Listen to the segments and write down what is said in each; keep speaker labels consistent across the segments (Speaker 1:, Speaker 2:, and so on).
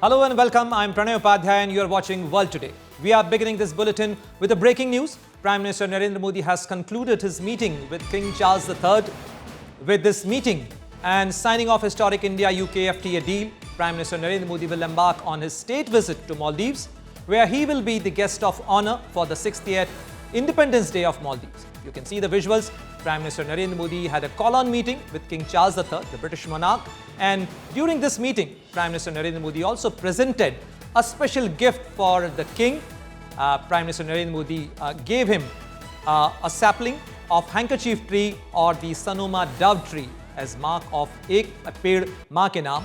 Speaker 1: Hello and welcome. I'm Pranay Upadhyay and you are watching World Today. We are beginning this bulletin with a breaking news. Prime Minister Narendra Modi has concluded his meeting with King Charles III. With this meeting and signing off historic India-UK FTA deal, Prime Minister Narendra Modi will embark on his state visit to Maldives, where he will be the guest of honor for the 60th Independence Day of Maldives. You can see the visuals. Prime Minister Narendra Modi had a call-on meeting with King Charles III, the British monarch, and during this meeting, Prime Minister Narendra Modi also presented a special gift for the king. Prime Minister Narendra Modi gave him a sapling of handkerchief tree or the Sanoma dove tree as mark of Ek Ped Maa Ke Naam.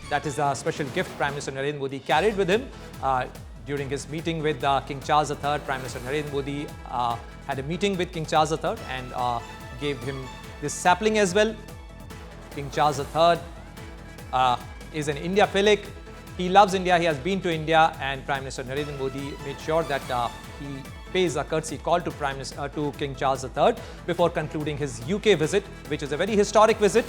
Speaker 1: That is a special gift Prime Minister Narendra Modi carried with him during his meeting with King Charles III. Prime Minister Narendra Modi had a meeting with King Charles III and gave him this sapling as well. King Charles III is an India-philic. He loves India. He has been to India, and Prime Minister Narendra Modi made sure that he pays a courtesy call to King Charles III before concluding his UK visit, which is a very historic visit.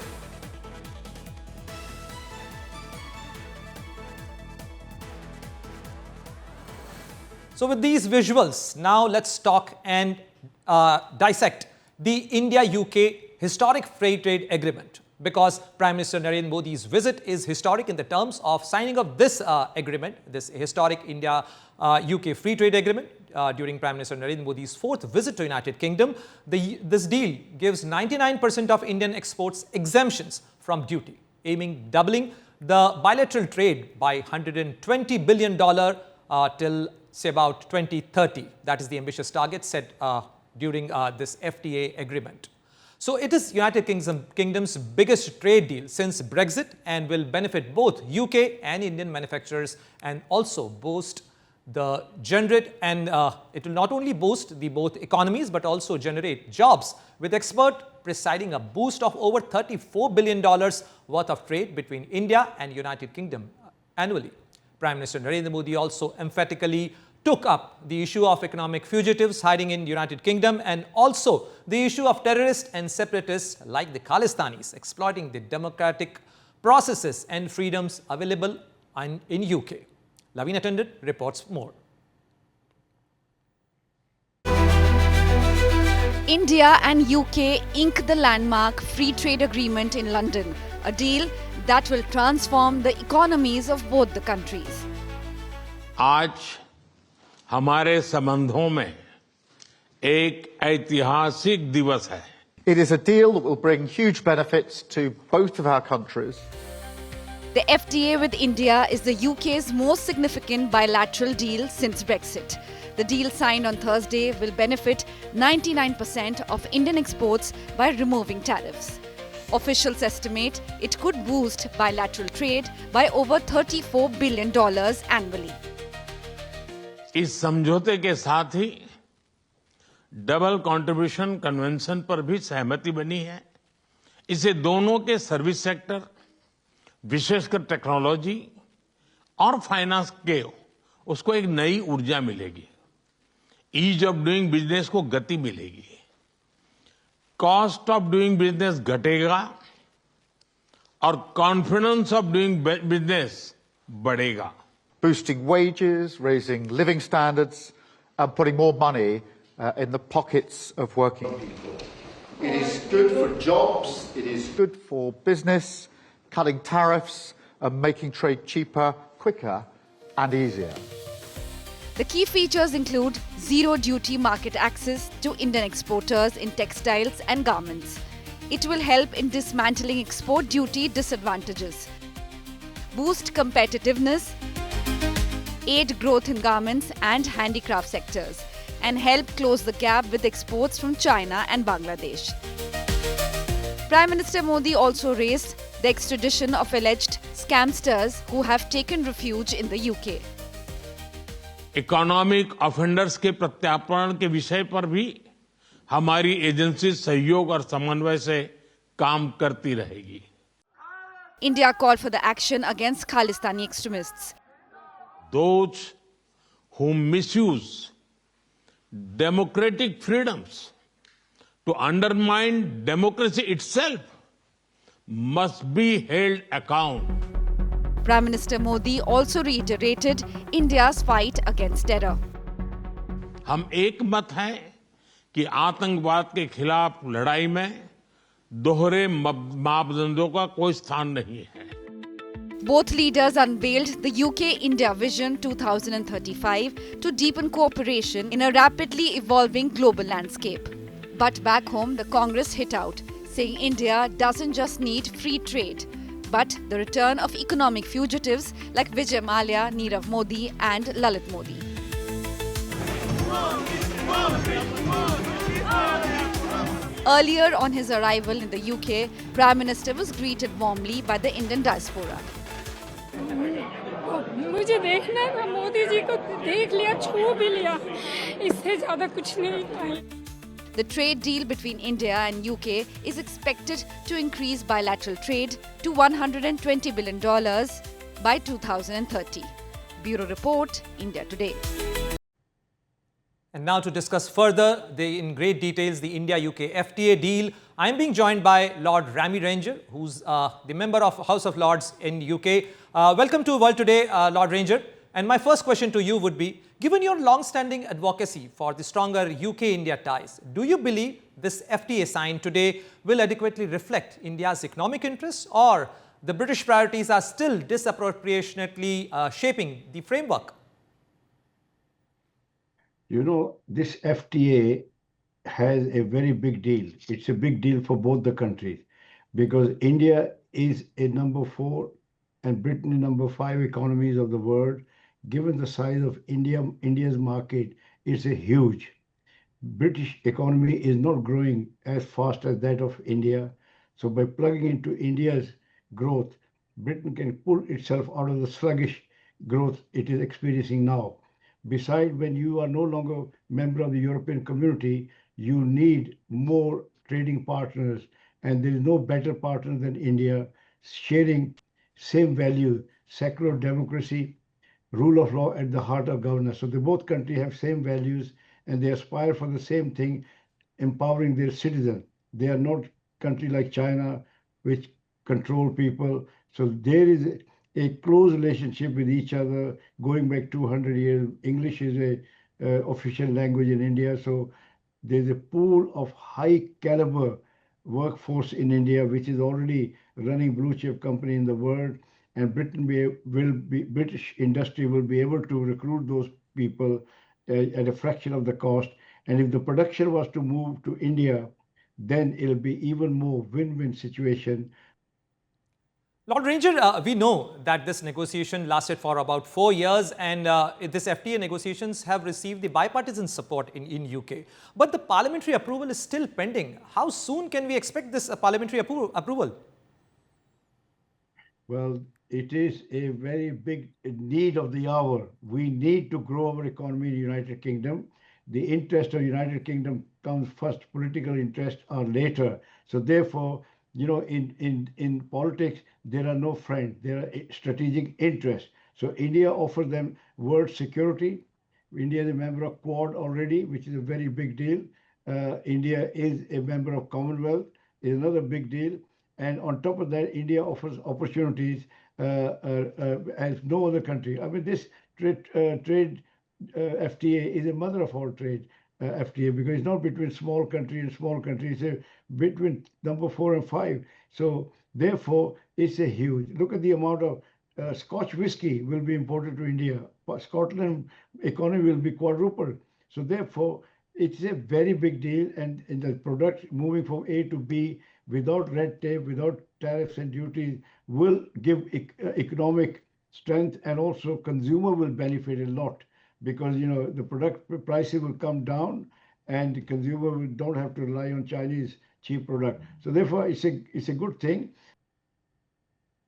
Speaker 1: So with these visuals, now let's talk and dissect the India-UK historic free trade agreement, because Prime Minister Narendra Modi's visit is historic in the terms of signing of this agreement, this historic India-UK free trade agreement during Prime Minister Narendra Modi's fourth visit to United Kingdom. This deal gives 99% of Indian exports exemptions from duty, aiming doubling the bilateral trade by $120 billion till say about 2030. That is the ambitious target set during this FTA agreement. So it is United Kingdom's biggest trade deal since Brexit and will benefit both UK and Indian manufacturers, and also boast the it will not only boost the both economies but also generate jobs, with expert presiding a boost of over $34 billion worth of trade between India and United Kingdom annually. Prime Minister Narendra Modi also emphatically took up the issue of economic fugitives hiding in the United Kingdom, and also the issue of terrorists and separatists like the Khalistanis exploiting the democratic processes and freedoms available in UK. Lavina Tandon reports more.
Speaker 2: India and UK ink the landmark free trade agreement in London, a deal that will transform the economies of both the countries.
Speaker 3: आज हमारे संबंधों में एक ऐतिहासिक दिवस है.
Speaker 4: It is a deal that will bring huge benefits to both of our countries.
Speaker 2: The FTA with India is the UK's most significant bilateral deal since Brexit. The deal signed on Thursday will benefit 99% of Indian exports by removing tariffs. Officials estimate it could boost bilateral trade by over $34 billion annually.
Speaker 3: इस समझौते के साथ ही double contribution convention पर भी सहमति बनी है. इससे दोनों के सर्विस सेक्टर, विशेषकर टेक्नोलॉजी और फाइनेंस के उसको एक नई ऊर्जा मिलेगी. ईज ऑफ डूइंग बिजनेस को गति मिलेगी. कॉस्ट ऑफ डूइंग बिजनेस घटेगा और कॉन्फिडेंस ऑफ डूइंग बिजनेस बढ़ेगा.
Speaker 4: Boosting wages, raising living standards, and putting more money in the pockets of working people. It is good for jobs, it is good for business, cutting tariffs and making trade cheaper, quicker and easier.
Speaker 2: The key features include zero duty market access to Indian exporters in textiles and garments. It will help in dismantling export duty disadvantages, boost competitiveness, aid growth in garments and handicraft sectors, and help close the gap with exports from China and Bangladesh. Prime Minister Modi also raised the extradition of alleged scamsters who have taken refuge in the UK.
Speaker 3: Economic offenders के प्रत्यार्पण के विषय पर भी हमारी agency सहयोग और समन्वय से काम करती रहेगी.
Speaker 2: India called for the action against Khalistani extremists.
Speaker 3: Those who misuse democratic freedoms to undermine democracy itself must be held account.
Speaker 2: Prime Minister Modi also reiterated India's fight against terror.
Speaker 3: हम एक मत हैं कि आतंकवाद के खिलाफ लड़ाई में दोहरे मापदंडों का कोई स्थान नहीं है.
Speaker 2: Both leaders unveiled the UK-India Vision 2035 to deepen cooperation in a rapidly evolving global landscape. But back home, the Congress hit out, saying India doesn't just need free trade, but the return of economic fugitives like Vijay Mallya, Nirav Modi and Lalit Modi. Earlier on his arrival in the UK, Prime Minister was greeted warmly by the Indian diaspora.
Speaker 5: मुझे देखना था, मोदी जी को देख लिया, छू भी लिया, इससे ज्यादा कुछ नहीं था.
Speaker 2: The trade deal between India and UK is expected to increase bilateral trade to $120 billion by 2030. Bureau Report, India Today.
Speaker 1: And now to discuss further in great details the India-UK FTA deal, I am being joined by Lord Rami Ranger, who's the member of House of Lords in UK. Welcome to World Today, Lord Ranger. And my first question to you would be, given your long-standing advocacy for the stronger UK-India ties, do you believe this FTA signed today will adequately reflect India's economic interests, or the British priorities are still disproportionately shaping the framework?
Speaker 6: You know, this FTA has a very big deal. It's a big deal for both the countries because India is a number 4 and Britain is number 5 economies of the world. Given the size of India's market, it's a huge. British economy is not growing as fast as that of India. So by plugging into India's growth, Britain can pull itself out of the sluggish growth it is experiencing now. Besides, when you are no longer member of the European community, you need more trading partners, and there is no better partner than India, sharing same value, secular democracy, rule of law at the heart of governance. So both countries have same values, and they aspire for the same thing, empowering their citizens. They are not country like China, which control people. So there is a close relationship with each other going back 200 years. English is a official language in India. So there's a pool of high caliber workforce in India, which is already running blue chip company in the world. And British industry will be able to recruit those people at a fraction of the cost. And if the production was to move to India, then it'll be even more win-win situation.
Speaker 1: Lord Ranger, we know that this negotiation lasted for about 4 years, and this FTA negotiations have received the bipartisan support in UK. But the parliamentary approval is still pending. How soon can we expect this parliamentary approval?
Speaker 6: Well, it is a very big need of the hour. We need to grow our economy in the United Kingdom. The interest of the United Kingdom comes first, political interests are later. So therefore, you know, in politics, there are no friends, there are strategic interests. So India offers them world security. India is a member of Quad already, which is a very big deal. India is a member of Commonwealth, is another big deal. And on top of that, India offers opportunities as no other country. I mean, this trade FTA is a mother of all trade. FTA, because it's not between small country and small country, it's between number 4 and 5. So therefore, it's a huge. Look at the amount of Scotch whiskey will be imported to India. Scotland economy will be quadrupled. So therefore, it's a very big deal, and the product moving from A to B without red tape, without tariffs and duties will give economic strength, and also consumer will benefit a lot. Because, you know, the product prices will come down and the consumer don't have to rely on Chinese cheap product. So therefore, it's a good thing.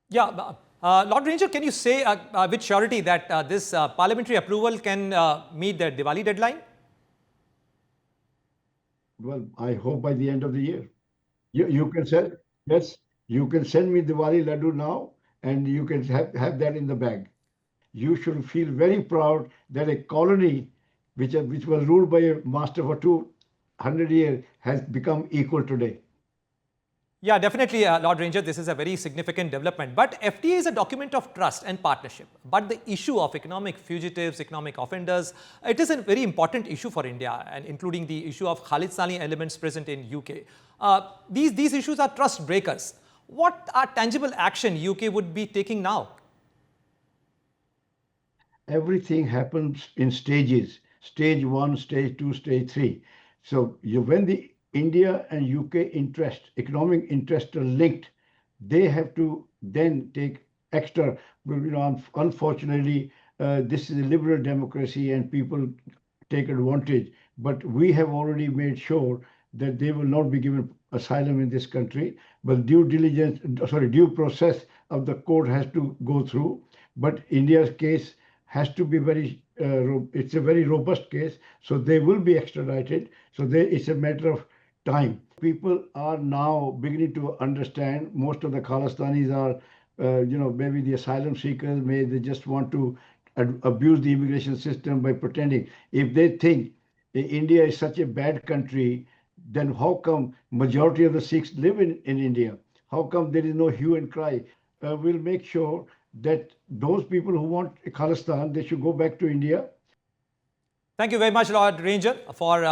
Speaker 1: Yeah, Lord Ranger, can you say with surety that this parliamentary approval can meet the Diwali deadline?
Speaker 6: Well, I hope by the end of the year. You can send, yes, you can send me Diwali laddu now, and you can have that in the bag. You should feel very proud that a colony which was ruled by a master for 200 years has become equal today.
Speaker 1: Yeah, definitely, Lord Ranger, this is a very significant development. But FTA is a document of trust and partnership. But the issue of economic fugitives, economic offenders, it is a very important issue for India, and including the issue of Khalistani elements present in UK. These issues are trust breakers. What are tangible action UK would be taking now?
Speaker 6: Everything happens in stages. Stage 1, stage 2, stage 3. So when the India and UK economic interest are linked, they have to then take extra. Unfortunately, this is a liberal democracy and people take advantage. But we have already made sure that they will not be given asylum in this country. But due process of the court has to go through. But India's case has to be it's a very robust case, so they will be extradited. So it's a matter of time. People are now beginning to understand. Most of the Khalistanis are, maybe the asylum seekers, they just want to abuse the immigration system by pretending. If they think India is such a bad country, then how come majority of the Sikhs live in India? How come there is no hue and cry? We'll make sure that those people who want Khalistan, they should go back to India.
Speaker 1: Thank you very much, Lord Ranger, for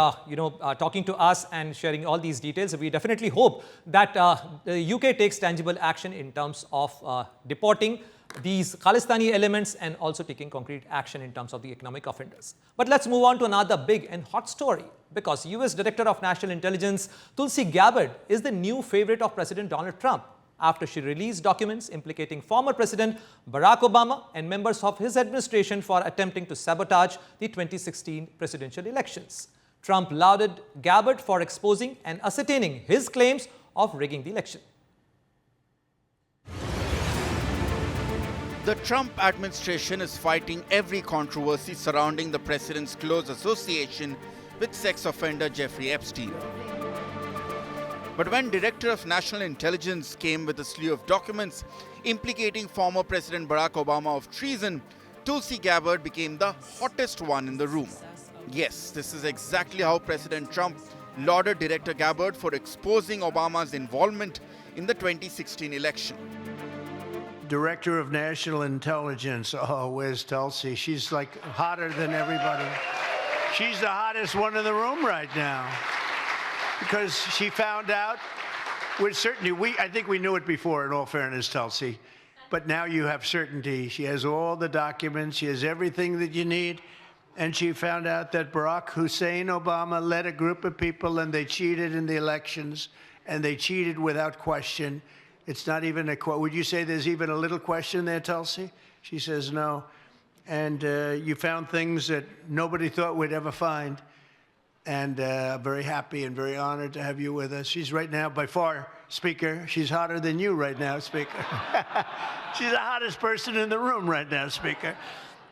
Speaker 1: talking to us and sharing all these details. We definitely hope that the UK takes tangible action in terms of deporting these Khalistani elements and also taking concrete action in terms of the economic offenders. But let's move on to another big and hot story, because US Director of National Intelligence Tulsi Gabbard is the new favorite of President Donald Trump, after she released documents implicating former President Barack Obama and members of his administration for attempting to sabotage the 2016 presidential elections. Trump lauded Gabbard for exposing and ascertaining his claims of rigging the election.
Speaker 7: The Trump administration is fighting every controversy surrounding the president's close association with sex offender Jeffrey Epstein. But when Director of National Intelligence came with a slew of documents implicating former President Barack Obama of treason, Tulsi Gabbard became the hottest one in the room. Yes, this is exactly how President Trump lauded Director Gabbard for exposing Obama's involvement in the 2016 election.
Speaker 8: Director of National Intelligence. Oh, where's Tulsi? She's like hotter than everybody. She's the hottest one in the room right now. Because she found out with certainty. I think we knew it before, in all fairness, Tulsi. But now you have certainty. She has all the documents. She has everything that you need. And she found out that Barack Hussein Obama led a group of people and they cheated in the elections. And they cheated without question. It's not even a question. Would you say there's even a little question there, Tulsi? She says no. And you found things that nobody thought we'd ever find. And very happy and very honored to have you with us. She's right now, by far, Speaker, she's hotter than you right now, Speaker. She's the hottest person in the room right now, Speaker.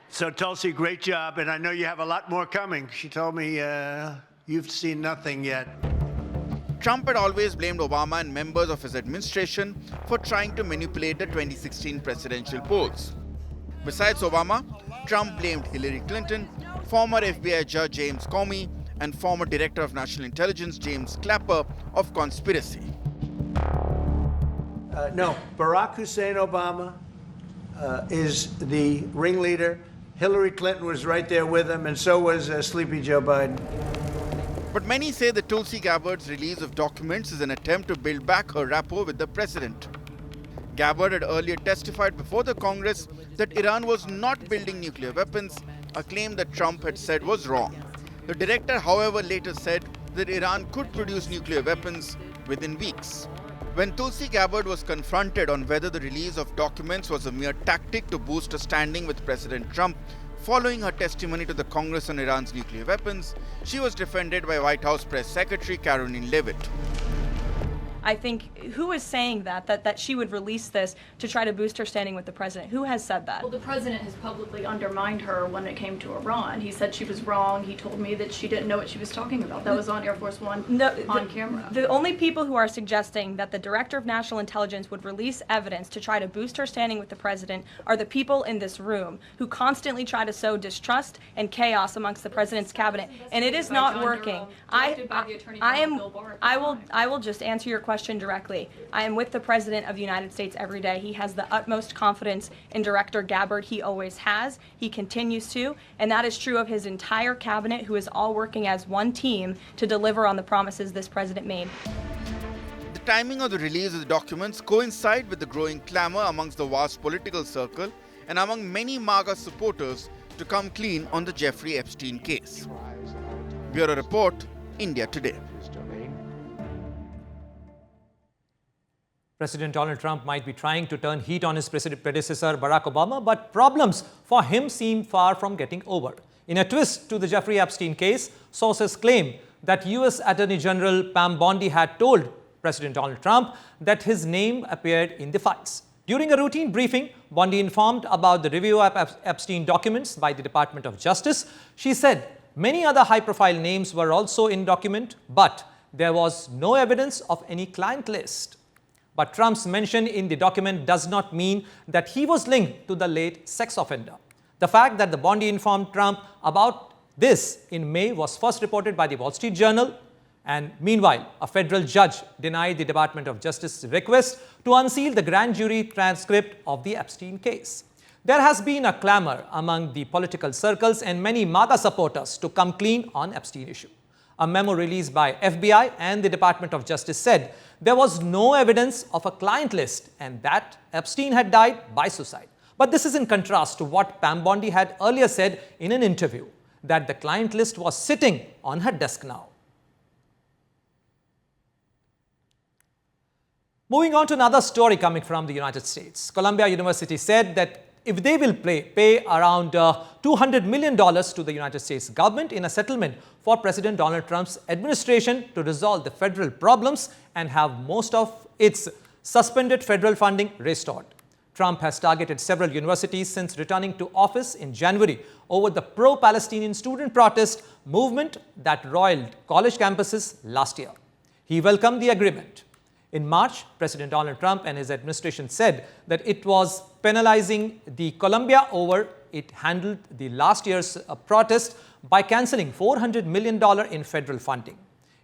Speaker 8: So, Tulsi, great job. And I know you have a lot more coming. She told me you've seen nothing yet.
Speaker 7: Trump had always blamed Obama and members of his administration for trying to manipulate the 2016 presidential polls. Besides Obama, Trump blamed Hillary Clinton, former FBI Judge James Comey, and former Director of National Intelligence James Clapper of conspiracy.
Speaker 8: No, Barack Hussein Obama is the ringleader. Hillary Clinton was right there with him, and so was Sleepy Joe Biden.
Speaker 7: But many say that Tulsi Gabbard's release of documents is an attempt to build back her rapport with the president. Gabbard had earlier testified before the Congress that Iran was not building nuclear weapons, a claim that Trump had said was wrong. The director, however, later said that Iran could produce nuclear weapons within weeks. When Tulsi Gabbard was confronted on whether the release of documents was a mere tactic to boost her standing with President Trump following her testimony to the Congress on Iran's nuclear weapons, she was defended by White House Press Secretary Caroline Leavitt.
Speaker 9: I think, who is saying that she would release this to try to boost her standing with the president? Who has said that?
Speaker 10: Well, the president has publicly undermined her when it came to Iran. He said she was wrong. He told me that she didn't know what she was talking about. That was on Air Force One on camera.
Speaker 9: The only people who are suggesting that the Director of National Intelligence would release evidence to try to boost her standing with the president are the people in this room who constantly try to sow distrust and chaos amongst the president's cabinet, and it is not working. I will just answer your question question directly, I am with the President of the United States every day. He has the utmost confidence in Director Gabbard. He always has. He continues to. And that is true of his entire cabinet, who is all working as one team to deliver on the promises this president made.
Speaker 7: The timing of the release of the documents coincide with the growing clamor amongst the vast political circle and among many MAGA supporters to come clean on the Jeffrey Epstein case. Bureau Report, India Today.
Speaker 1: President Donald Trump might be trying to turn heat on his predecessor Barack Obama, but problems for him seem far from getting over. In a twist to the Jeffrey Epstein case, sources claim that US Attorney General Pam Bondi had told President Donald Trump that his name appeared in the files. During a routine briefing, Bondi informed about the review of Epstein documents by the Department of Justice. She said many other high-profile names were also in document, but there was no evidence of any client list. But Trump's mention in the document does not mean that he was linked to the late sex offender. The fact that the Bondi informed Trump about this in May was first reported by the Wall Street Journal, and meanwhile, a federal judge denied the Department of Justice's request to unseal the grand jury transcript of the Epstein case. There has been a clamor among the political circles and many MAGA supporters to come clean on Epstein issue. A memo released by FBI and the Department of Justice said there was no evidence of a client list and that Epstein had died by suicide. But this is in contrast to what Pam Bondi had earlier said in an interview, that the client list was sitting on her desk now. Moving on to another story coming from the United States. Columbia University said that if they will pay around $200 million to the United States government in a settlement for President Donald Trump's administration to resolve the federal problems and have most of its suspended federal funding restored. Trump has targeted several universities since returning to office in January over the pro-Palestinian student protest movement that roiled college campuses last year. He welcomed the agreement. In March, President Donald Trump and his administration said that it was penalizing the Columbia over it handled the last year's protest by canceling $400 million in federal funding.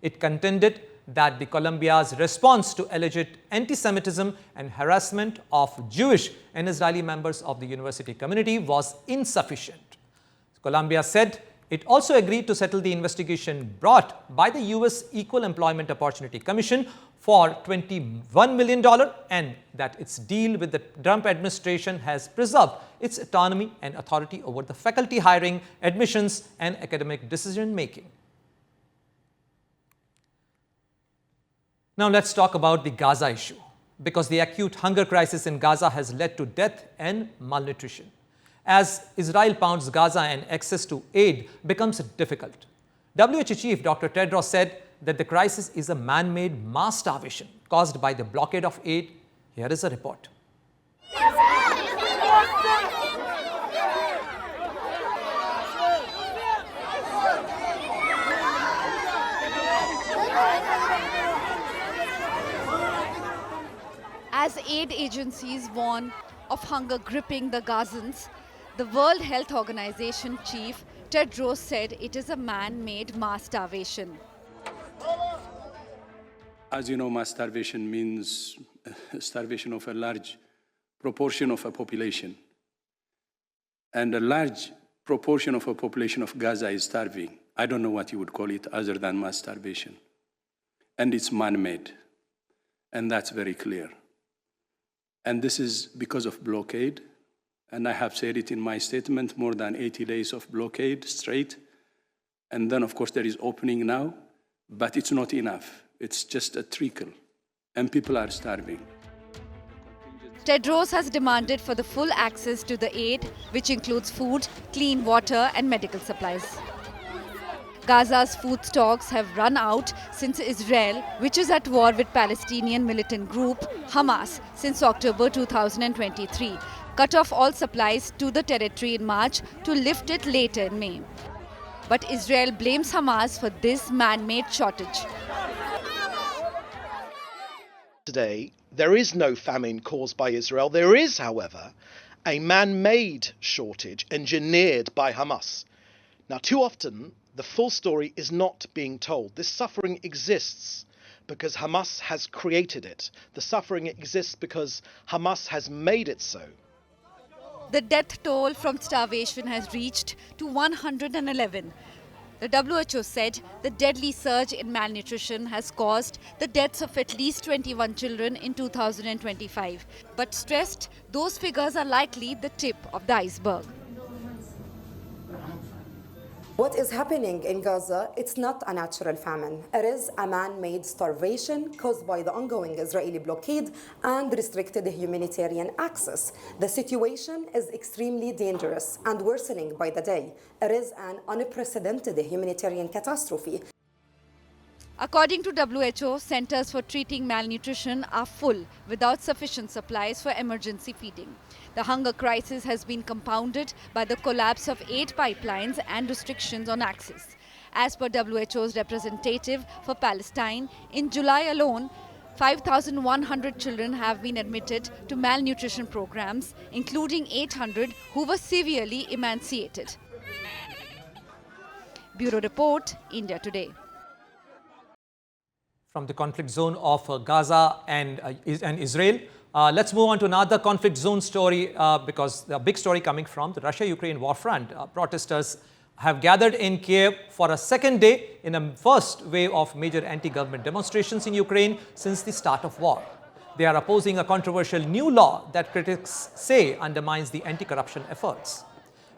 Speaker 1: It contended that the Columbia's response to alleged anti-Semitism and harassment of Jewish and Israeli members of the university community was insufficient. Columbia said it also agreed to settle the investigation brought by the U.S. Equal Employment Opportunity Commission for $21 million and that its deal with the Trump administration has preserved its autonomy and authority over the faculty hiring, admissions, and academic decision-making. Now let's talk about the Gaza issue, because the acute hunger crisis in Gaza has led to death and malnutrition. As Israel pounds Gaza and access to aid becomes difficult. WHO Chief Dr. Tedros said that the crisis is a man-made mass starvation caused by the blockade of aid. Here is a report.
Speaker 2: As aid agencies warn of hunger gripping the Gazans, the World Health Organization chief Tedros said it is a man-made mass starvation.
Speaker 11: As you know, mass starvation means starvation of a large proportion of a population. And a large proportion of a population of Gaza is starving. I don't know what you would call it other than mass starvation. And it's man-made. And that's very clear. And this is because of blockade. And I have said it in my statement, more than 80 days of blockade straight. And then, of course, there is opening now, but it's not enough. It's just a trickle, and people are starving.
Speaker 2: Tedros has demanded for the full access to the aid, which includes food, clean water, and medical supplies. Gaza's food stocks have run out since Israel, which is at war with Palestinian militant group Hamas since October 2023, cut off all supplies to the territory in March to lift it later in May. But Israel blames Hamas for this man-made shortage.
Speaker 12: Today, there is no famine caused by Israel. There is, however, a man-made shortage engineered by Hamas. Now, too often, the full story is not being told. This suffering exists because Hamas has created it. The suffering exists because Hamas has made it so.
Speaker 2: The death toll from starvation has reached to 111. The WHO said the deadly surge in malnutrition has caused the deaths of at least 21 children in 2025, but stressed those figures are likely the tip of the iceberg.
Speaker 13: What is happening in Gaza, it's not a natural famine. It is a man-made starvation caused by the ongoing Israeli blockade and restricted humanitarian access. The situation is extremely dangerous and worsening by the day. It is an unprecedented humanitarian catastrophe.
Speaker 2: According to WHO, centers for treating malnutrition are full without sufficient supplies for emergency feeding. The hunger crisis has been compounded by the collapse of aid pipelines and restrictions on access. As per WHO's representative for Palestine, in July alone, 5,100 children have been admitted to malnutrition programs, including 800 who were severely emaciated. Bureau Report, India Today.
Speaker 1: From the conflict zone of Gaza and Israel, let's move on to another conflict zone story because the big story coming from the Russia-Ukraine war front. Protesters have gathered in Kiev for a second day in a first wave of major anti-government demonstrations in Ukraine since the start of war. They are opposing a controversial new law that critics say undermines the anti-corruption efforts.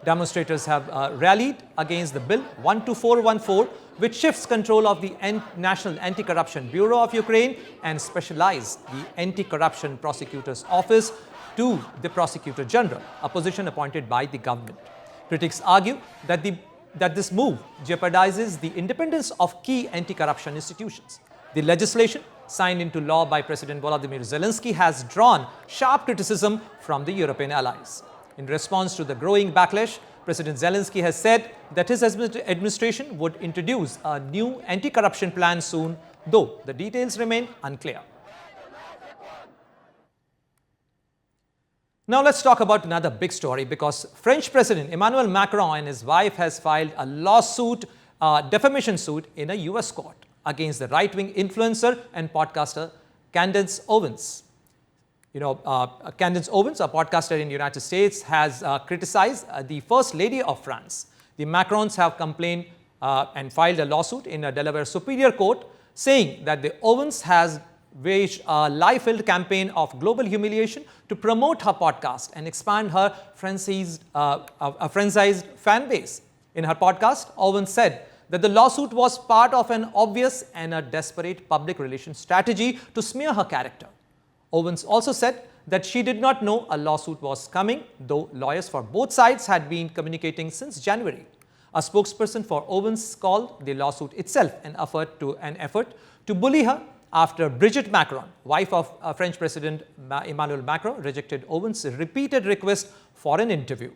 Speaker 1: Demonstrators have rallied against the Bill 12414, which shifts control of the National Anti-Corruption Bureau of Ukraine and specialized the Anti-Corruption Prosecutor's Office to the Prosecutor General, a position appointed by the government. Critics argue that this move jeopardizes the independence of key anti-corruption institutions. The legislation, signed into law by President Volodymyr Zelensky, has drawn sharp criticism from the European allies. In response to the growing backlash, President Zelensky has said that his administration would introduce a new anti-corruption plan soon, though the details remain unclear. Now let's talk about another big story because French President Emmanuel Macron and his wife has filed a lawsuit, defamation suit in a US court against the right-wing influencer and podcaster Candace Owens. Candace Owens, a podcaster in the United States, has criticized the First Lady of France. The Macrons have complained and filed a lawsuit in a Delaware Superior Court saying that the Owens has waged a lie-filled campaign of global humiliation to promote her podcast and expand her frenzied fan base. In her podcast, Owens said that the lawsuit was part of an obvious and a desperate public relations strategy to smear her character. Owens also said that she did not know a lawsuit was coming, though lawyers for both sides had been communicating since January. A spokesperson for Owens called the lawsuit itself an effort to bully her after Brigitte Macron, wife of French President Emmanuel Macron, rejected Owens' repeated request for an interview.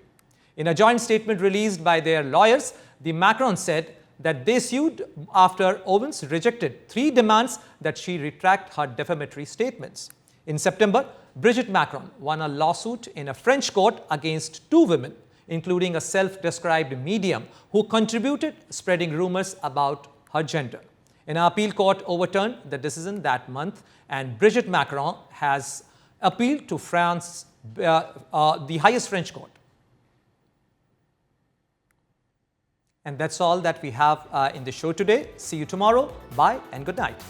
Speaker 1: In a joint statement released by their lawyers, the Macrons said that they sued after Owens rejected 3 demands that she retract her defamatory statements. In September, Brigitte Macron won a lawsuit in a French court against 2 women, including a self-described medium who contributed spreading rumors about her gender. An appeal court overturned the decision that month, and Brigitte Macron has appealed to France, the highest French court. And that's all that we have in the show today. See you tomorrow. Bye and good night.